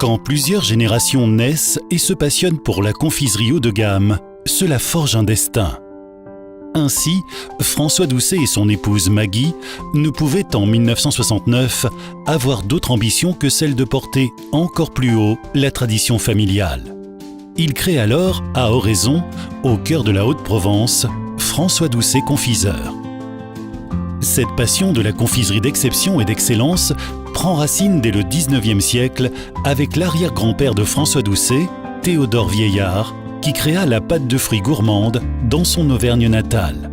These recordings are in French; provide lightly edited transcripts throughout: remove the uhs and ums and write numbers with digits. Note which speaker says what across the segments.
Speaker 1: Quand plusieurs générations naissent et se passionnent pour la confiserie haut de gamme, cela forge un destin. Ainsi, François Doucet et son épouse Maggie ne pouvaient en 1969 avoir d'autre ambition que celle de porter encore plus haut la tradition familiale. Ils créent alors, à Oraison, au cœur de la Haute-Provence, François Doucet Confiseur. Cette passion de la confiserie d'exception et d'excellence prend racine dès le XIXe siècle avec l'arrière-grand-père de François Doucet, Théodore Vieillard, qui créa la pâte de fruits gourmande dans son Auvergne natale.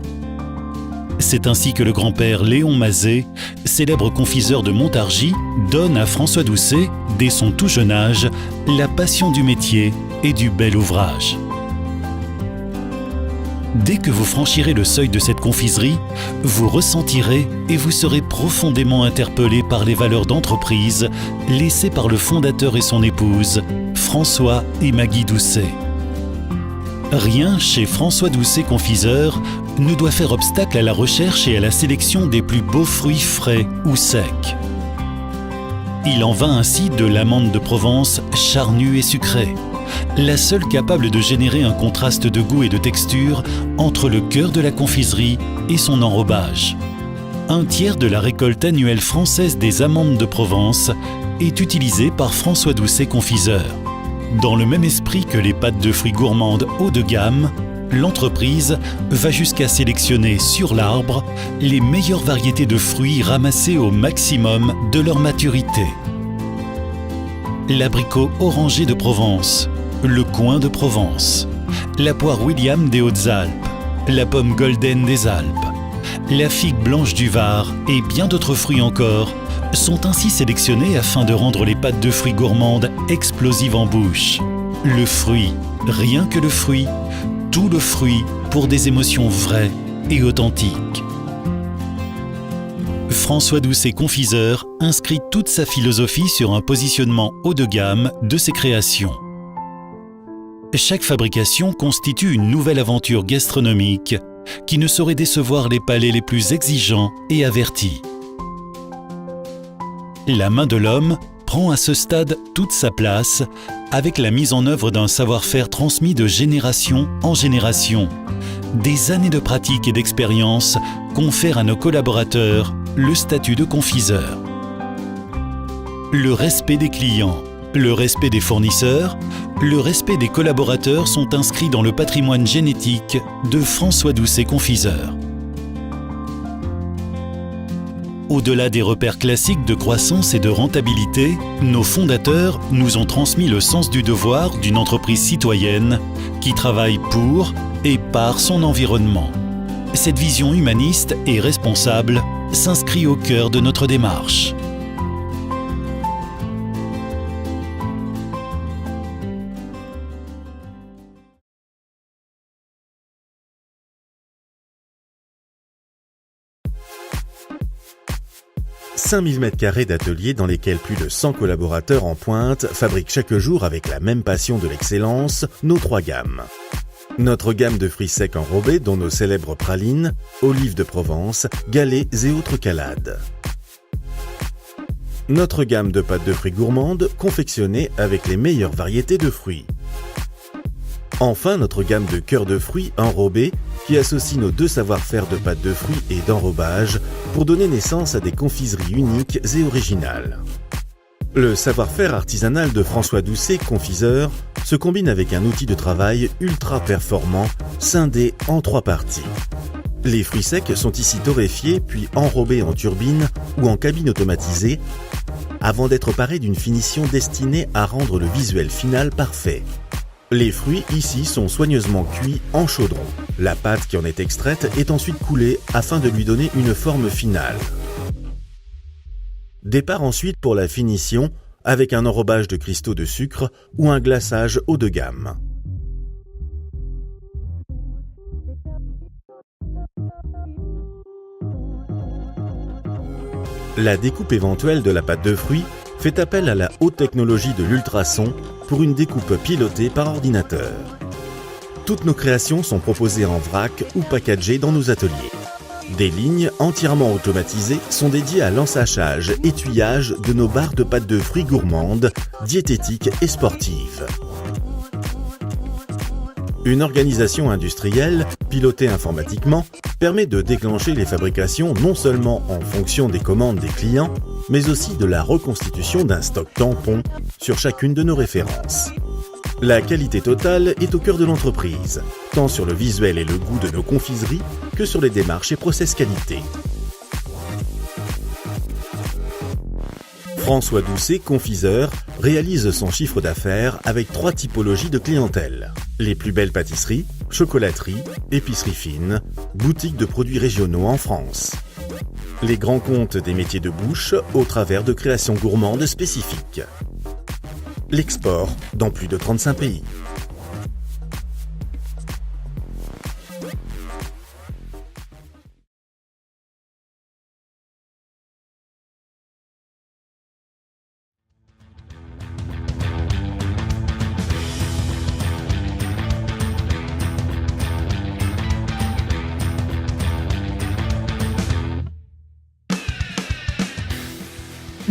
Speaker 1: C'est ainsi que le grand-père Léon Mazet, célèbre confiseur de Montargis, donne à François Doucet, dès son tout jeune âge, la passion du métier et du bel ouvrage. Dès que vous franchirez le seuil de cette confiserie, vous ressentirez et vous serez profondément interpellé par les valeurs d'entreprise laissées par le fondateur et son épouse, François et Maggie Doucet. Rien chez François Doucet Confiseur ne doit faire obstacle à la recherche et à la sélection des plus beaux fruits frais ou secs. Il en va ainsi de l'amande de Provence charnue et sucrée, la seule capable de générer un contraste de goût et de texture entre le cœur de la confiserie et son enrobage. Un tiers de la récolte annuelle française des amandes de Provence est utilisée par François Doucet Confiseur. Dans le même esprit que les pâtes de fruits gourmandes haut de gamme, l'entreprise va jusqu'à sélectionner sur l'arbre les meilleures variétés de fruits ramassés au maximum de leur maturité. L'abricot orangé de Provence, le coing de Provence, la poire William des Hautes-Alpes, la pomme golden des Alpes, la figue blanche du Var et bien d'autres fruits encore sont ainsi sélectionnés afin de rendre les pâtes de fruits gourmandes explosives en bouche. Le fruit, rien que le fruit, tout le fruit pour des émotions vraies et authentiques. François Doucet Confiseur inscrit toute sa philosophie sur un positionnement haut de gamme de ses créations. Chaque fabrication constitue une nouvelle aventure gastronomique qui ne saurait décevoir les palais les plus exigeants et avertis. La main de l'homme prend à ce stade toute sa place avec la mise en œuvre d'un savoir-faire transmis de génération en génération. Des années de pratique et d'expérience confèrent à nos collaborateurs le statut de confiseur. Le respect des clients, le respect des fournisseurs, le respect des collaborateurs sont inscrits dans le patrimoine génétique de François Doucet Confiseur. Au-delà des repères classiques de croissance et de rentabilité, nos fondateurs nous ont transmis le sens du devoir d'une entreprise citoyenne qui travaille pour et par son environnement. Cette vision humaniste et responsable s'inscrit au cœur de notre démarche. «
Speaker 2: 5000 m² d'ateliers dans lesquels plus de 100 collaborateurs en pointe fabriquent chaque jour avec la même passion de l'excellence nos 3 gammes. Notre gamme de fruits secs enrobés dont nos célèbres pralines, olives de Provence, galets et autres calades. Notre gamme de pâtes de fruits gourmandes confectionnées avec les meilleures variétés de fruits. Enfin, notre gamme de cœurs de fruits enrobés qui associe nos 2 savoir-faire de pâtes de fruits et d'enrobage pour donner naissance à des confiseries uniques et originales. Le savoir-faire artisanal de François Doucet, confiseur, se combine avec un outil de travail ultra performant, scindé en 3 parties. Les fruits secs sont ici torréfiés puis enrobés en turbine ou en cabine automatisée avant d'être parés d'une finition destinée à rendre le visuel final parfait. Les fruits ici sont soigneusement cuits en chaudron. La pâte qui en est extraite est ensuite coulée afin de lui donner une forme finale. Départ ensuite pour la finition avec un enrobage de cristaux de sucre ou un glaçage haut de gamme. La découpe éventuelle de la pâte de fruits fait appel à la haute technologie de l'ultrason pour une découpe pilotée par ordinateur. Toutes nos créations sont proposées en vrac ou packagées dans nos ateliers. Des lignes entièrement automatisées sont dédiées à l'ensachage, étuyage de nos barres de pâtes de fruits gourmandes, diététiques et sportives. Une organisation industrielle, pilotée informatiquement, permet de déclencher les fabrications non seulement en fonction des commandes des clients, mais aussi de la reconstitution d'un stock tampon sur chacune de nos références. La qualité totale est au cœur de l'entreprise, tant sur le visuel et le goût de nos confiseries que sur les démarches et process qualité. François Doucet, confiseur, réalise son chiffre d'affaires avec 3 typologies de clientèle. Les plus belles pâtisseries, chocolateries, épiceries fines, boutiques de produits régionaux en France. Les grands comptes des métiers de bouche au travers de créations gourmandes spécifiques. L'export dans plus de 35 pays.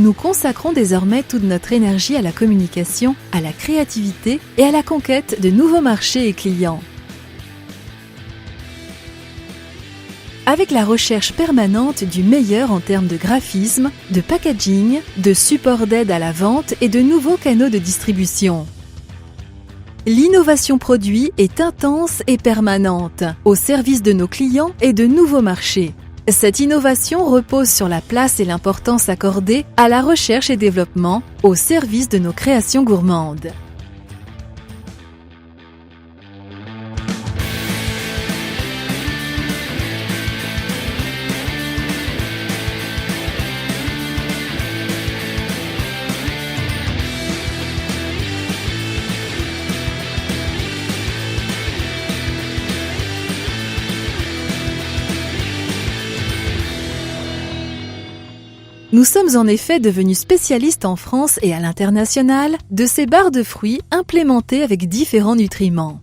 Speaker 3: Nous consacrons désormais toute notre énergie à la communication, à la créativité et à la conquête de nouveaux marchés et clients. Avec la recherche permanente du meilleur en termes de graphisme, de packaging, de support d'aide à la vente et de nouveaux canaux de distribution. L'innovation produit est intense et permanente, au service de nos clients et de nouveaux marchés. Cette innovation repose sur la place et l'importance accordée à la recherche et développement au service de nos créations gourmandes. Nous sommes en effet devenus spécialistes en France et à l'international de ces barres de fruits implémentées avec différents nutriments.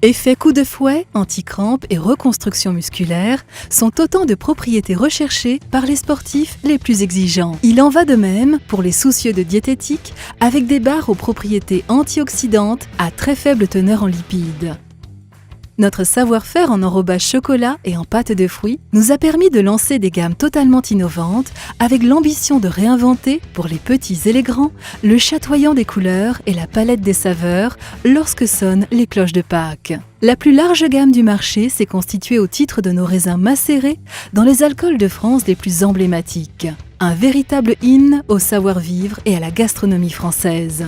Speaker 3: Effet coup de fouet, anti-crampes et reconstruction musculaire sont autant de propriétés recherchées par les sportifs les plus exigeants. Il en va de même pour les soucieux de diététique avec des barres aux propriétés antioxydantes à très faible teneur en lipides. Notre savoir-faire en enrobage chocolat et en pâte de fruits nous a permis de lancer des gammes totalement innovantes avec l'ambition de réinventer, pour les petits et les grands, le chatoyant des couleurs et la palette des saveurs lorsque sonnent les cloches de Pâques. La plus large gamme du marché s'est constituée au titre de nos raisins macérés dans les alcools de France les plus emblématiques. Un véritable hymne au savoir-vivre et à la gastronomie française.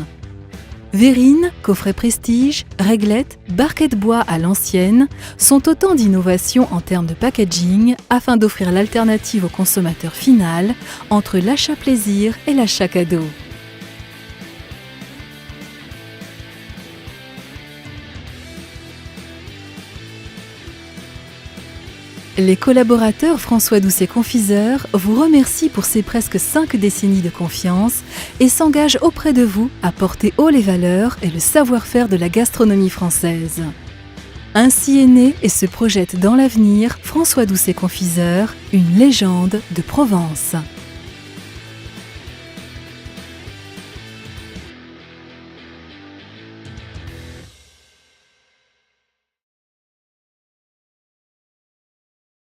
Speaker 3: Verrine, coffret prestige, réglette, barquette bois à l'ancienne sont autant d'innovations en termes de packaging afin d'offrir l'alternative au consommateur final entre l'achat plaisir et l'achat cadeau. Les collaborateurs François Doucet Confiseur vous remercient pour ces presque 5 décennies de confiance et s'engagent auprès de vous à porter haut les valeurs et le savoir-faire de la gastronomie française. Ainsi est né et se projette dans l'avenir François Doucet Confiseur, une légende de Provence.